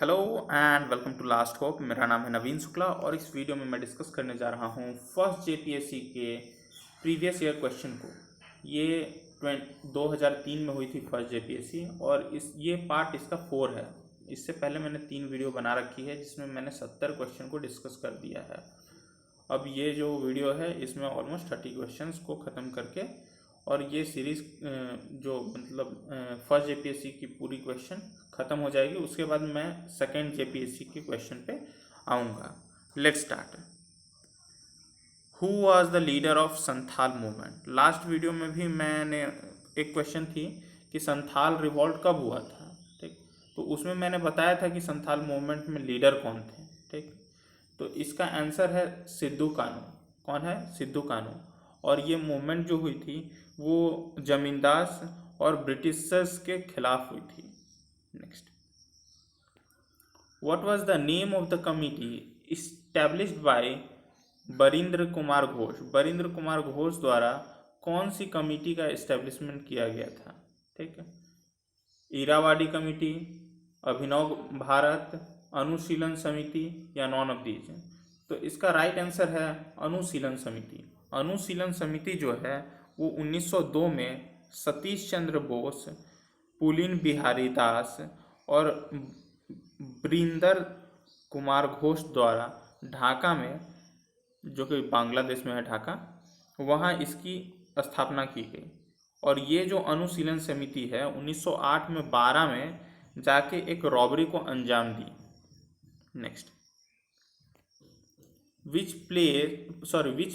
Hello and welcome to last hope. मेरा नाम है नवीन शुक्ला और इस वीडियो में मैं डिस्कस करने जा रहा हूँ फर्स्ट जेपीएससी के प्रीवियस ईयर क्वेश्चन को। ये 2003 में हुई थी फर्स्ट जेपीएससी और ये पार्ट इसका 4 है। इससे पहले मैंने 3 वीडियो बना रखी है जिसमें मैंने 70 क्वेश्चन को डिस्कस कर दिया है। अब ये जो वीडियो है इसमें ऑलमोस्ट 30 क्वेश्चंस को ख़त्म करके और ये सीरीज़ जो मतलब फर्स्ट जेपीएससी की पूरी क्वेश्चन ख़त्म हो जाएगी। उसके बाद मैं सेकेंड जेपीएससी के क्वेश्चन पे आऊँगा। Let's start. Who was the leader of Santhal movement? Last video में भी मैंने एक क्वेश्चन थी कि संथाल रिवॉल्ट कब हुआ था, ठीक। तो उसमें मैंने बताया था कि संथाल मूवमेंट में लीडर कौन थे, ठीक। तो इसका आंसर है सिद्धू कानू। कौन है? सिद्धू कानू। और ये मूवमेंट जो हुई थी वो जमींदास और ब्रिटिशर्स के खिलाफ हुई थी। Next, what was the name of the committee established by Barindra Kumar Ghosh? Barindra Kumar Ghosh द्वारा कौन सी कमिटी का इस्टेब्लिशमेंट किया गया था, ठीक है? इरावाडी कमिटी, अभिनव भारत, अनुशीलन समिति या नॉन ऑफ दीज? तो इसका राइट आंसर है अनुशीलन समिति। अनुशीलन समिति जो है वो 1902 में सतीश चंद्र बोस, पुलिन बिहारी दास और ब्रिंदर कुमार घोष द्वारा ढाका में, जो कि बांग्लादेश में है ढाका, वहाँ इसकी स्थापना की गई। और ये जो अनुशीलन समिति है 1908 में 12 में जाके एक रॉबरी को अंजाम दी। Next, which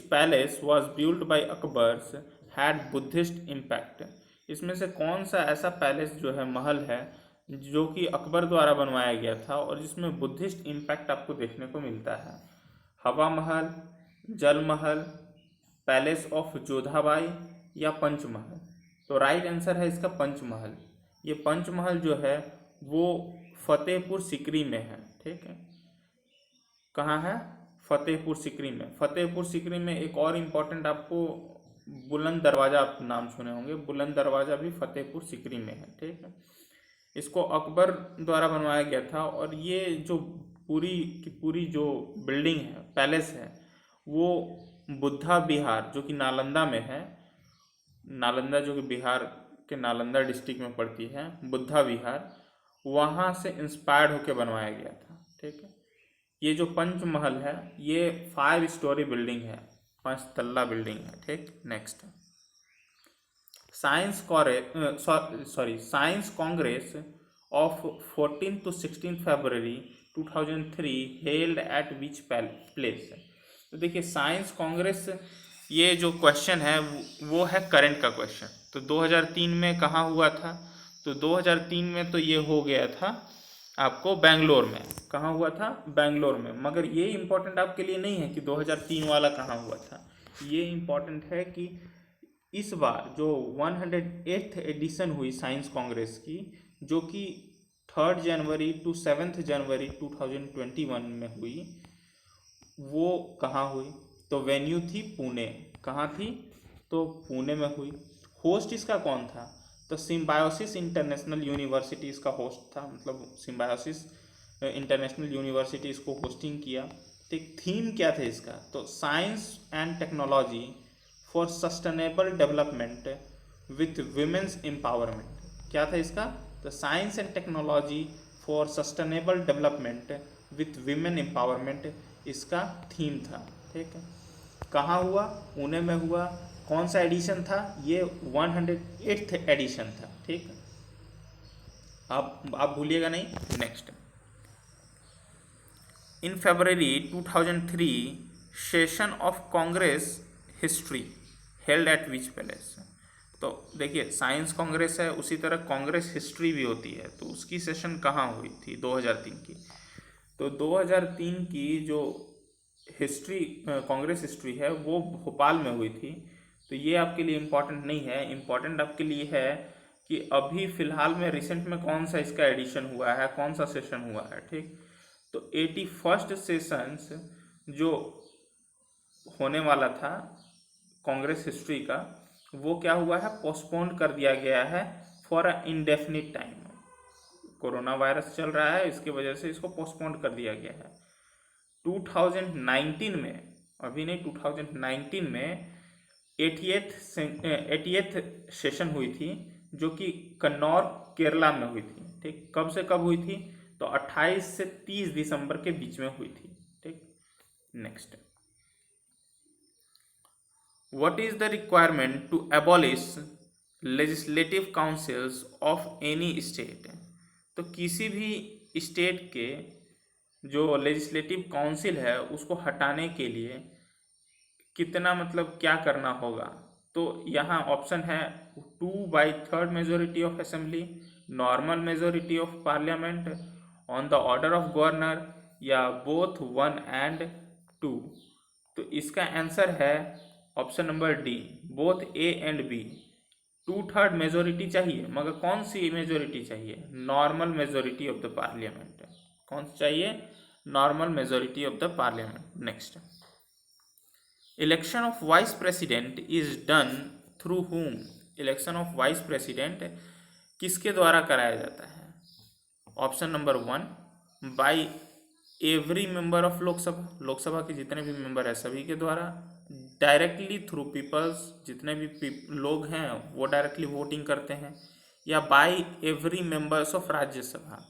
palace was build by Akbar's had Buddhist impact? इसमें से कौन सा ऐसा पैलेस जो है, महल है, जो कि अकबर द्वारा बनवाया गया था और जिसमें बुद्धिस्ट इम्पैक्ट आपको देखने को मिलता है? हवा महल, जल महल, पैलेस ऑफ जोधाबाई या पंचमहल? तो राइट आंसर है इसका पंचमहल। ये पंचमहल जो है वो फतेहपुर सिकरी में है, ठीक है। कहाँ है? फतेहपुर सिकरी में। फतेहपुर सिकरी में एक और इम्पोर्टेंट आपको बुलंद दरवाज़ा, आप नाम सुने होंगे, बुलंद दरवाज़ा भी फतेहपुर सिकरी में है, ठीक है। इसको अकबर द्वारा बनवाया गया था और ये जो पूरी की पूरी जो बिल्डिंग है, पैलेस है, वो बुद्धा विहार जो कि नालंदा में है, नालंदा जो कि बिहार के नालंदा डिस्ट्रिक्ट में पड़ती है, बुद्धा विहार, वहाँ से इंस्पायर्ड होकर बनवाया गया था, ठीक है। ये जो पंचमहल है ये 5 स्टोरी बिल्डिंग है, 5 तल्ला बिल्डिंग है, ठीक। Next, science Congress of 14 to 16 February 2003 held at which place? तो देखिए, साइंस कांग्रेस, ये जो क्वेश्चन है वो है करंट का क्वेश्चन। तो 2003 में कहाँ हुआ था? तो 2003 में तो ये हो गया था आपको बेंगलोर में। कहाँ हुआ था? बेंगलोर में। मगर ये इम्पोर्टेंट आपके लिए नहीं है कि 2003 वाला कहाँ हुआ था। ये इम्पोर्टेंट है कि इस बार जो 108th एडिशन हुई साइंस कांग्रेस की, जो कि 3 जनवरी टू 7 जनवरी 2021 में हुई, वो कहाँ हुई? तो वेन्यू थी पुणे। कहाँ थी? तो पुणे में हुई। होस्ट इसका कौन था? तो सिम्बायोसिस इंटरनेशनल यूनिवर्सिटी इसका होस्ट था, मतलब सिम्बायोसिस इंटरनेशनल यूनिवर्सिटी इसको होस्टिंग किया। तो एक थीम क्या था इसका? तो science and technology for sustainable development with women's empowerment. क्या था इसका? तो science and technology for sustainable development with women empowerment इसका थीम था, ठीक है। कहाँ हुआ? पुणे में हुआ। कौन सा एडिशन था? ये 108th एडिशन था, ठीक है। आप भूलिएगा नहीं। Next, in February 2003 session of Congress history held at which palace? तो देखिए, साइंस कांग्रेस है, उसी तरह कांग्रेस हिस्ट्री भी होती है, तो उसकी सेशन कहाँ हुई थी 2003 की? तो 2003 की जो हिस्ट्री, कांग्रेस हिस्ट्री है, वो भोपाल में हुई थी। तो ये आपके लिए इम्पोर्टेंट नहीं है। इम्पोर्टेंट आपके लिए है कि अभी फ़िलहाल में रिसेंट में कौन सा इसका एडिशन हुआ है, कौन सा सेशन हुआ है, ठीक। तो 81st सेशंस जो होने वाला था कांग्रेस हिस्ट्री का, वो क्या हुआ है? पोस्टपोन्ड कर दिया गया है for a indefinite time. Corona virus चल रहा है, इसकी वजह से इसको पोस्टपोन कर दिया गया है। 2019 में, अभी नहीं, 2019 में 88th सेशन हुई थी, जो कि कन्नौर केरला में हुई थी। ठीक, कब से कब हुई थी? तो 28 से 30 दिसंबर के बीच में हुई थी। ठीक, next, what is the requirement to abolish legislative councils of any state? तो किसी भी स्टेट के जो लेजिस्लेटिव काउंसिल है उसको हटाने के लिए कितना, मतलब क्या करना होगा? तो यहाँ ऑप्शन है 2/3 majority of assembly, normal majority of parliament, on the order of governor, या बोथ 1 and 2। तो इसका आंसर है option number D, both A and B. 2/3 majority चाहिए, मगर कौन सी मेजोरिटी चाहिए? Normal majority of the parliament. कौन सी चाहिए? Normal majority of the parliament. Next, election of vice president is done through whom? Election of vice president किसके द्वारा कराया जाता है? Option number 1, by every member of Lok Sabha, Lok Sabha के जितने भी मेंबर हैं सभी के द्वारा। डायरेक्टली थ्रू पीपल्स, जितने भी लोग हैं वो डायरेक्टली वोटिंग करते हैं। या by every members of Rajya Sabha.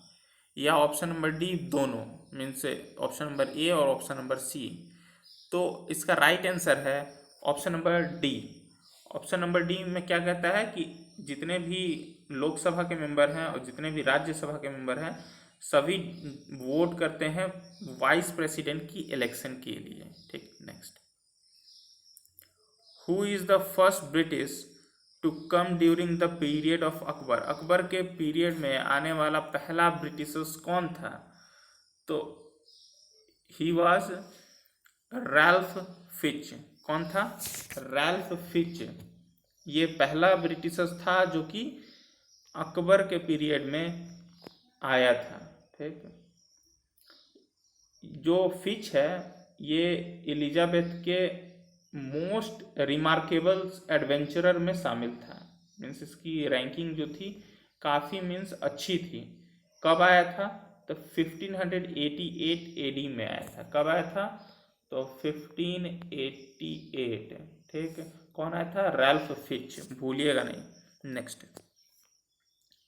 या ऑप्शन नंबर डी, दोनों, मीन्स ऑप्शन नंबर ए और ऑप्शन नंबर सी। तो इसका राइट आंसर है option number D. Option number D में क्या कहता है कि जितने भी लोकसभा के मेंबर हैं और जितने भी राज्यसभा के मेंबर हैं सभी वोट करते हैं वाइस प्रेसिडेंट की इलेक्शन के लिए। ठीक, next, who is the first British to come during the period of Akbar? Akbar के पीरियड में आने वाला पहला ब्रिटिशर्स कौन था? तो ही वॉज रैल्फ फिच। कौन था? Ralph Fitch. ये पहला ब्रिटिशर्स था जो कि अकबर के पीरियड में आया था। ठीक, जो फिच है ये एलिजाबेथ के मोस्ट रिमार्केबल एडवेंचरर में शामिल था। मीन्स इसकी रैंकिंग जो थी काफ़ी मीन्स अच्छी थी। कब आया था? तो 1588 एडी में आया था। कब आया था? तो 1588। ठीक, कौन आया था? रैल्फ फिच, भूलिएगा नहीं। Next,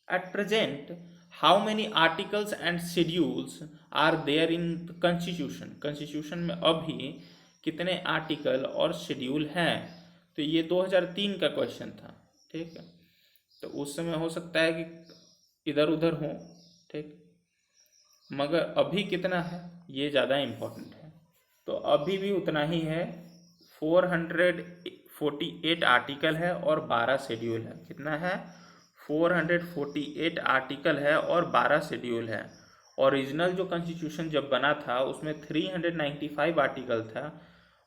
at present how many articles and schedules are there in constitution? Constitution में अभी कितने आर्टिकल और शेड्यूल हैं? तो ये 2003 का क्वेश्चन था। ठीक है, तो उस समय हो सकता है कि इधर उधर हो। ठीक, मगर अभी कितना है ये ज़्यादा इम्पोर्टेंट है। तो अभी भी उतना ही है, 448 आर्टिकल है और 12 शेड्यूल है। कितना है? 448 आर्टिकल है और 12 शेड्यूल है। ओरिजिनल जो कॉन्स्टिट्यूशन जब बना था उसमें 395 आर्टिकल था,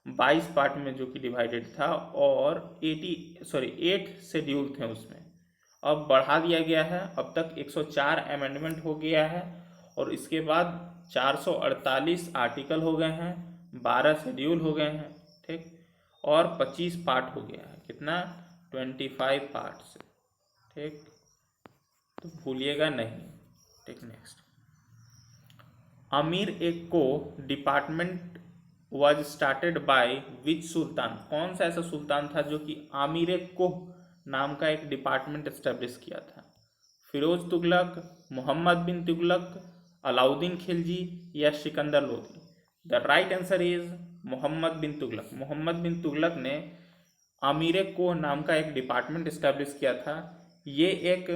22 पार्ट में जो कि डिवाइडेड था, और 8 शेड्यूल थे उसमें। अब बढ़ा दिया गया है, अब तक 104 अमेंडमेंट हो गया है, और इसके बाद 448 आर्टिकल हो गए हैं, 12 शेड्यूल हो गए हैं। ठीक, और 25 पार्ट हो गया है। कितना? 25 पार्ट्स। ठीक, तो भूलिएगा नहीं। ठीक, नेक्स्ट, अमीर एक को department was started by which sultan? कौन सा ऐसा सुल्तान था जो कि आमिर को नाम का एक डिपार्टमेंट एस्टेब्लिश किया था? फिरोज तुगलक, मोहम्मद बिन तुगलक, अलाउद्दीन खिलजी, या Sikandar Lodi? The right answer is Muhammad bin Tughlaq. Muhammad bin Tughlaq ने आमिर को नाम का एक डिपार्टमेंट इस्टेब्लिश किया था। ये एक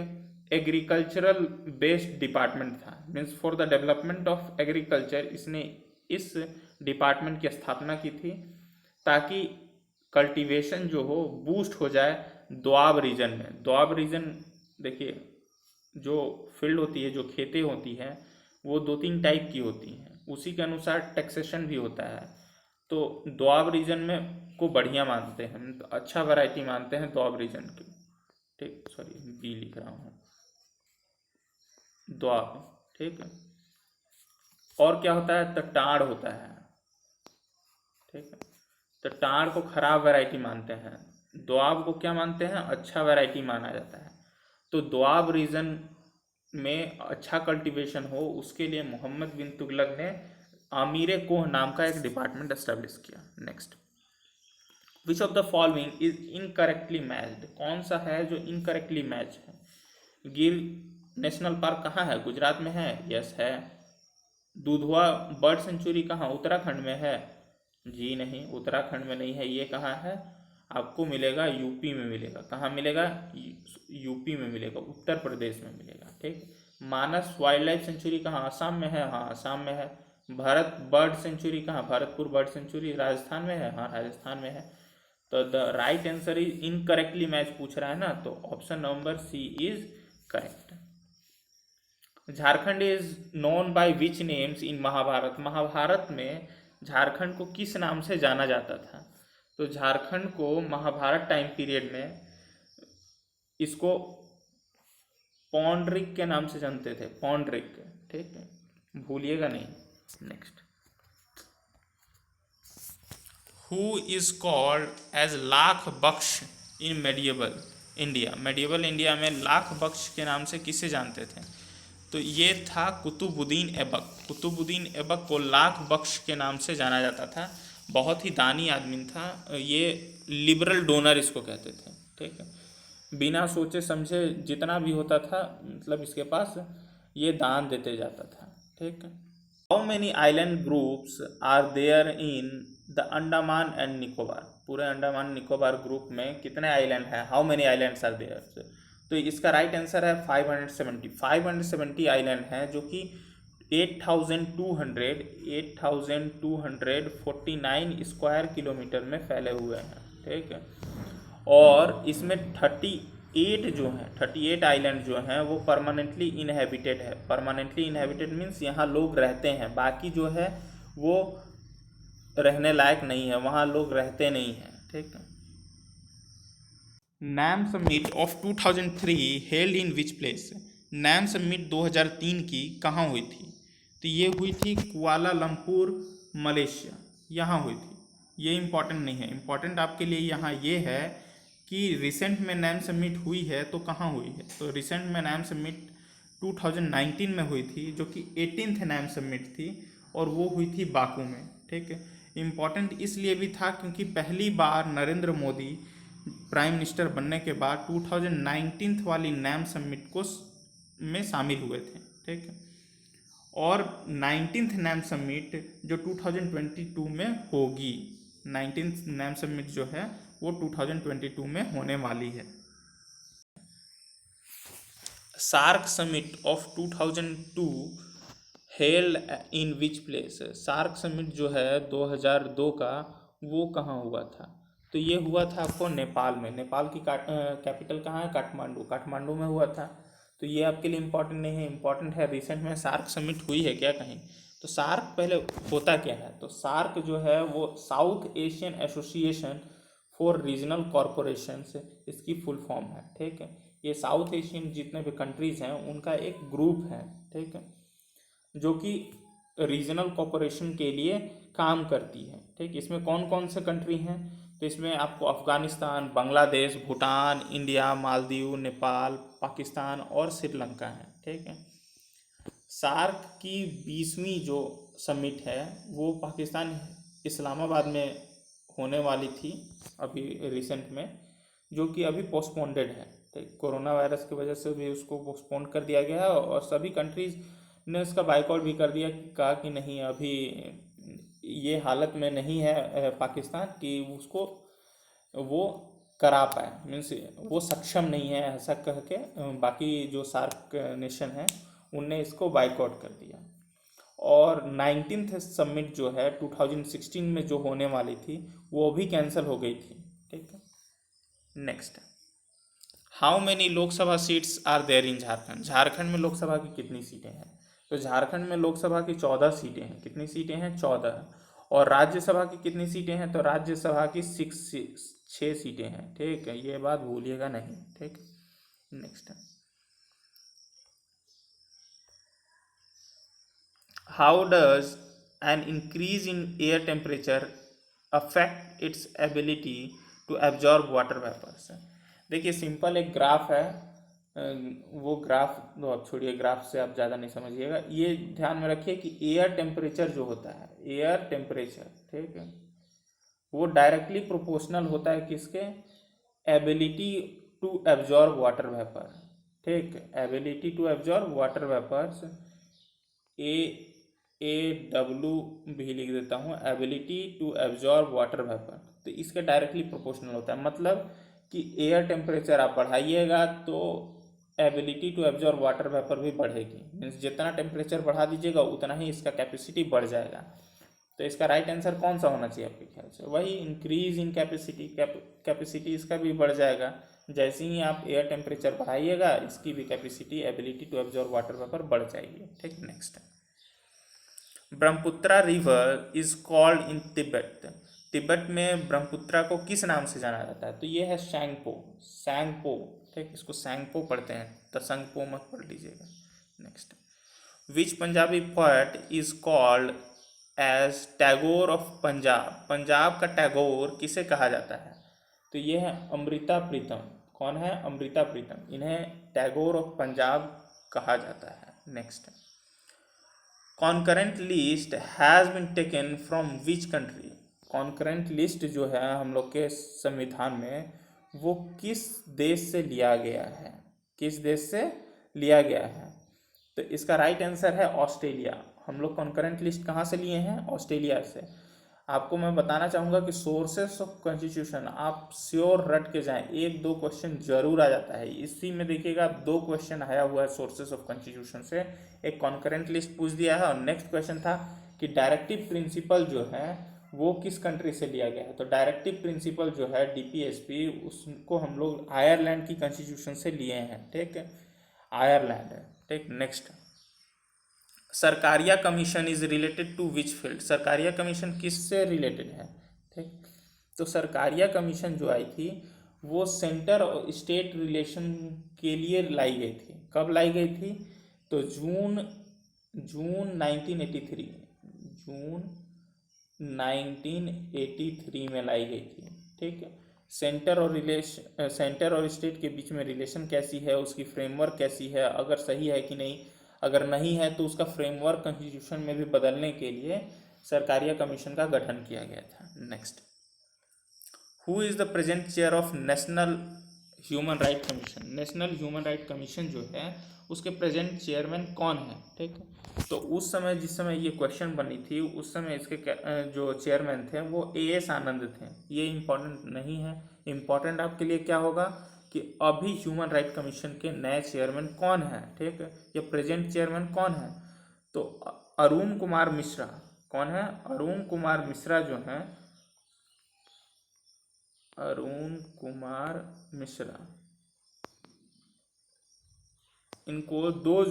एग्रीकल्चरल बेस्ड डिपार्टमेंट था, means for the development of agriculture इसने इस डिपार्टमेंट की स्थापना की थी, ताकि कल्टीवेशन जो हो बूस्ट हो जाए दोआब रीजन में। दोआब रीजन देखिए, जो फील्ड होती है, जो खेतें होती हैं, वो 2-3 टाइप की होती हैं, उसी के अनुसार टैक्सेशन भी होता है। तो दोआब रीजन में को बढ़िया मानते हैं, तो अच्छा वैरायटी मानते हैं दोआब रीजन की। ठीक, सॉरी बी लिख रहा हूँ, दोआब। ठीक है, और क्या होता है? तो टाड़ होता है। ठीक है, तो टाड़ को खराब वैरायटी मानते हैं, दोआब को क्या मानते हैं? अच्छा वैरायटी माना जाता है। तो दोआब रीजन में अच्छा कल्टीवेशन हो, उसके लिए मोहम्मद बिन तुगलक ने आमीर कोह नाम का एक डिपार्टमेंट एस्टेब्लिश किया। Next, which of the following is incorrectly matched, कौन सा है जो इनकरेक्टली मैच है? गिर नेशनल पार्क कहाँ है? गुजरात में है, यस है। दुधवा बर्ड सेंचुरी कहाँ? उत्तराखंड में है, जी नहीं, उत्तराखंड में नहीं है। ये कहाँ है? आपको मिलेगा यूपी में मिलेगा। कहाँ मिलेगा? यूपी में मिलेगा, उत्तर प्रदेश में मिलेगा। ठीक। मानस वाइल्ड लाइफ सेंचुरी कहाँ? आसाम में है, हाँ आसाम में है। भारत बर्ड सेंचुरी कहाँ? भरतपुर बर्ड सेंचुरी राजस्थान में है, हाँ राजस्थान में है। तो the right answer is incorrectly match पूछ रहा है ना, तो option number C is correct. Jharkhand is known by which names in Mahabharata, Mahabharata में झारखंड को किस नाम से जाना जाता था? तो झारखंड को महाभारत टाइम पीरियड में इसको पौंड्रिक के नाम से जानते थे, पौंड्रिक। ठीक है, भूलिएगा नहीं। Next, who is called as Lakh Bakhsh in medieval India, medieval India में लाख बख्श के नाम से किसे जानते थे? तो ये था कुतुबुद्दीन ऐबक। कुतुबुद्दीन ऐबक को लाख बख्श के नाम से जाना जाता था। बहुत ही दानी आदमी था ये, लिबरल डोनर इसको कहते थे। ठीक है, बिना सोचे समझे जितना भी होता था, मतलब इसके पास, ये दान देते जाता था। ठीक है। How many island groups are there in the Andaman and Nicobar, पूरे अंडमान निकोबार ग्रुप में कितने आइलैंड हैं? How many islands are there? तो इसका राइट आंसर है 570। 570 आइलैंड हैं, जो कि 8,249 स्क्वायर किलोमीटर में फैले हुए हैं। ठीक है, और इसमें 38 आइलैंड जो हैं वो परमानेंटली इनहेबिटेड है। परमानेंटली इनहेबिटेड मीन्स यहाँ लोग रहते हैं, बाकी जो है वो रहने लायक नहीं है, वहाँ लोग रहते नहीं हैं। ठीक है। NAM summit of 2003 held in which place, NAM summit 2003 की कहाँ हुई थी? तो ये हुई थी कुआलालंपुर, मलेशिया, यहाँ हुई थी। ये इम्पॉर्टेंट नहीं है, इम्पॉर्टेंट आपके लिए यहाँ ये है कि रिसेंट में नैम समिट हुई है तो कहाँ हुई है? तो रिसेंट में नैम समिट 2019 में हुई थी, जो कि 18th नैम समिट थी, और वो हुई थी बाकू में। ठीक है, इम्पॉर्टेंट इसलिए भी था क्योंकि पहली बार नरेंद्र मोदी प्राइम मिनिस्टर बनने के बाद 2019 वाली नैम समिट को में शामिल हुए थे। ठीक है, और 19th नैम समिट जो 2022 में होगी, 19th नैम समिट जो है वो 2022 में होने वाली है। SAARC summit of 2002 held in which place, SAARC summit जो है 2002 का, वो कहाँ हुआ था? तो ये हुआ था आपको नेपाल में। नेपाल की कैपिटल कहाँ है? काठमांडू, काठमांडू में हुआ था। तो ये आपके लिए इम्पोर्टेंट नहीं है, इम्पोर्टेंट है रिसेंट में सार्क समिट हुई है क्या कहीं? तो सार्क पहले होता क्या है? तो सार्क जो है वो south Asian association for regional corporations, इसकी फुल फॉर्म है। ठीक है, ये साउथ एशियन जितने भी कंट्रीज़ हैं उनका एक ग्रुप है। ठीक है, जो कि रीजनल कॉरपोरेशन के लिए काम करती है। ठीक, इसमें कौन कौन से कंट्री हैं? तो इसमें आपको अफ़गानिस्तान, बांग्लादेश, भूटान, इंडिया, मालदीव, नेपाल, पाकिस्तान और श्रीलंका है। ठीक है, सार्क की 20वीं जो समिट है वो पाकिस्तान इस्लामाबाद में होने वाली थी अभी रिसेंट में, जो कि अभी पोस्टपोन्डेड है। ठीक, कोरोना वायरस की वजह से भी उसको पोस्टपोन कर दिया गया है, और सभी कंट्रीज़ ने उसका बाइकआउट भी कर दिया, कहा कि नहीं अभी ये हालत में नहीं है पाकिस्तान कि उसको वो करा पाए, मीन्स वो सक्षम नहीं है, ऐसा कह के बाकी जो सार्क नेशन है उनने इसको बाइकआउट कर दिया। और 19th समिट जो है 2016 में जो होने वाली थी वो भी कैंसिल हो गई थी। ठीक है। Next, how many Lok Sabha seats are there in Jharkhand, Jharkhand में लोकसभा की कितनी सीटें हैं? तो झारखंड में लोकसभा की 14 सीटें हैं। कितनी सीटें हैं? 14। और राज्यसभा की कितनी सीटें हैं? तो राज्यसभा की 6 सीटें हैं। ठीक है, ये बात भूलिएगा नहीं। ठीक, next, how does an increase in air temperature affect its ability to absorb water vapours? देखिए सिंपल एक ग्राफ है, वो ग्राफ तो आप छोड़िए, ग्राफ से आप ज़्यादा नहीं समझिएगा। ये ध्यान में रखिए कि एयर टेम्परेचर जो होता है, एयर टेम्परेचर, ठीक है, वो डायरेक्टली प्रोपोर्शनल होता है किसके, ability to absorb water vapour, ठीक, ability to absorb water vapours, AW भी लिख देता हूँ, ability to absorb water vapour. तो इसके डायरेक्टली प्रोपोर्शनल होता है, मतलब कि एयर टेम्परेचर आप बढ़ाइएगा तो ability to absorb water vapour भी बढ़ेगी, मीन्स जितना टेम्परेचर बढ़ा दीजिएगा उतना ही इसका कैपेसिटी बढ़ जाएगा। तो इसका राइट आंसर कौन सा होना चाहिए आपके ख्याल से, वही इंक्रीज इन कैपेसिटी, कैपेसिटी इसका भी बढ़ जाएगा। जैसे ही आप एयर टेम्परेचर बढ़ाइएगा इसकी भी capacity, ability to absorb water vapour बढ़ जाएगी, ठीक। Next, Brahmaputra river is called in Tibet, Tibet में ब्रह्मपुत्रा को किस नाम से जाना जाता है, तो ये है सैंगपो, सैंगपो, ठीक, इसको सैंगपो पढ़ते हैं, तसंगपो मत पढ़ लीजिएगा। Next, which Punjabi poet is called as Tagore of Punjab, Punjab का टैगोर किसे कहा जाता है, तो ये है अमृता प्रीतम। कौन है, अमृता प्रीतम, इन्हें टैगोर ऑफ पंजाब कहा जाता है। Next, concurrent list has been taken from which country, concurrent list जो है हम लोग के संविधान में वो किस देश से लिया गया है, किस देश से लिया गया है, तो इसका राइट आंसर है ऑस्ट्रेलिया। हम लोग कॉन्करेंट लिस्ट कहाँ से लिए हैं, ऑस्ट्रेलिया से। आपको मैं बताना चाहूँगा कि सोर्सेस ऑफ कॉन्स्टिट्यूशन आप श्योर रट के जाएं, एक दो क्वेश्चन जरूर आ जाता है इसी में। देखिएगा 2 क्वेश्चन आया हुआ है सोर्सेस ऑफ कॉन्स्टिट्यूशन से, एक कॉन्करेंट लिस्ट पूछ दिया है और नेक्स्ट क्वेश्चन था कि डायरेक्टिव प्रिंसिपल जो है वो किस कंट्री से लिया गया है, तो डायरेक्टिव प्रिंसिपल जो है DPSP उसको हम लोग आयरलैंड की कॉन्स्टिट्यूशन से लिए हैं, ठीक है, आयरलैंड है, ठीक। Next, Sarkaria commission is related to which field, Sarkaria commission किससे रिलेटेड है, ठीक। तो सरकारिया कमीशन जो आई थी वो सेंटर और स्टेट रिलेशन के लिए लाई गई थी। कब लाई गई थी, तो जून 1983, जून 1983 में लाई गई थी, ठीक है। सेंटर और स्टेट के बीच में रिलेशन कैसी है, उसकी फ्रेमवर्क कैसी है, अगर सही है कि नहीं, अगर नहीं है तो उसका फ्रेमवर्क कॉन्स्टिट्यूशन में भी बदलने के लिए सरकारिया कमीशन का गठन किया गया था। Next, who is the present chair of national human right commission, national human right commission जो है उसके प्रेजेंट चेयरमैन कौन है, ठीक है। तो उस समय जिस समय ये क्वेश्चन बनी थी उस समय इसके जो चेयरमैन थे वो AS आनंद थे। ये इम्पोर्टेंट नहीं है, इम्पोर्टेंट आपके लिए क्या होगा कि अभी ह्यूमन राइट कमीशन के नए चेयरमैन कौन है, ठीक है, या प्रेजेंट चेयरमैन कौन है, तो अरुण कुमार मिश्रा। कौन है, अरुण कुमार मिश्रा जो हैं, अरुण कुमार मिश्रा, इनको 2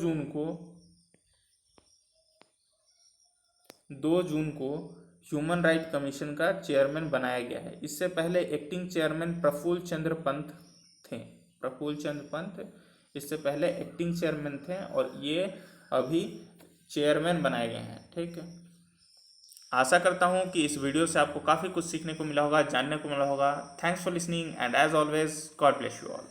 जून को ह्यूमन राइट कमीशन का चेयरमैन बनाया गया है। इससे पहले एक्टिंग चेयरमैन प्रफुल्ल चंद्र पंत थे, प्रफुल्ल चंद्र पंत इससे पहले एक्टिंग चेयरमैन थे और ये अभी चेयरमैन बनाए गए हैं, ठीक है। आशा करता हूँ कि इस वीडियो से आपको काफ़ी कुछ सीखने को मिला होगा, जानने को मिला होगा। Thanks for listening and as always God bless you all.